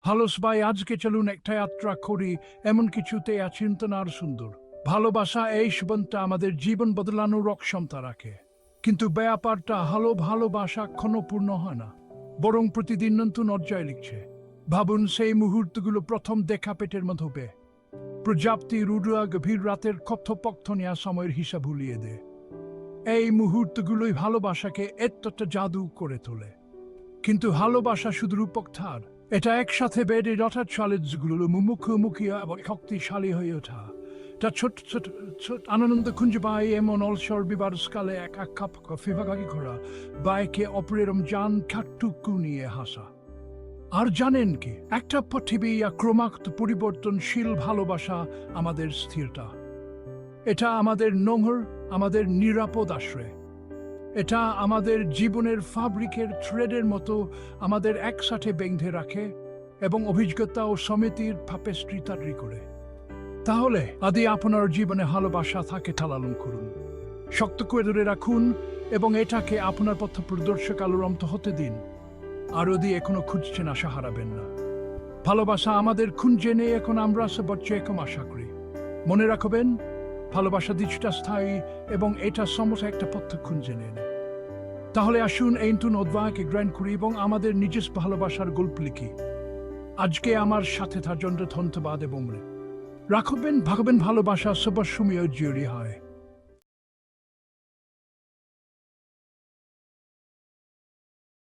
Hello সবাই, আজকে চলুন একটা যাত্রা করি এমন কিছুতে চিন্তন আর সুন্দর। ভালোবাসা এই সুবনটা আমাদের জীবন বদলানোর ক্ষমতা রাখে। কিন্তু ব্যাপারটা ভালোবাসা কখনো পূর্ণ হয় না, বরং প্রতিদিন নতুন অধ্যায় লিখছে। ভাবুন সেই মুহূর্তগুলো, প্রথম দেখা পেটের মধ্যে প্রজাপতি রুডুয়া গভীর রাতের কথোপকথনিয়া সময়ের হিসাব ভুলিয়ে দেয়। এই মুহূর্তগুলোই ভালোবাসাকে এতটা জাদু করে তোলে। কিন্তু ভালোবাসা শুধু রূপকথার, এটা একসাথে বেড়ে হঠাৎ চ্যালেঞ্জগুলো মুখোমুখি এবং শক্তিশালী হয়ে ওঠা। তা ছোট ছোট ছোট আনন্দ খুঁজে পায় এমন অলসর বিবার স্কালে এক এক কাপ কফি ভাগাভাগি করা, বা একে অপরের যান খাটুকু নিয়ে হাসা। আর জানেন কি, একটা পৃথিবী ক্রমাগত পরিবর্তনশীল ভালোবাসা আমাদের স্থিরতা। এটা আমাদের নোংর, আমাদের নিরাপদ আশ্রয়। এটা আমাদের জীবনের ফ্যাব্রিকের থ্রেডের মতো আমাদের একসাথে বেঁধে রাখে এবং অভিজ্ঞতা ও সমিতির ফাপেস্ট্রি তৈরি করে। তাহলে আদি আপনার জীবনে ভালোবাসা থাকে, লালন করুন, শক্ত করে ধরে রাখুন এবং এটাকে আপনার পথ প্রদর্শক আলোর অন্ত হতে দিন। আর যদি এখনো খুঁজছেন, আশা হারাবেন না। ভালোবাসা আমাদের খুঁজে নেই, এখন আমরা সবচেয়ে একম আশা করি। মনে রাখবেন, ভালোবাসা কিছুটা স্থায়ী এবং এটা সমস্ত একটা পথ খুঁজে নেন। তাহলে আসুন এই নতুন অধ্যায়কে গ্রহণ করি এবং আমাদের নিজস্ব ভালোবাসার গল্প লিখি। আজকে আমার সাথে থাকার জন্য ধন্যবাদ এবং রাখবেন ভাগবেন, ভালোবাসা সবার সময় জরুরি হয়।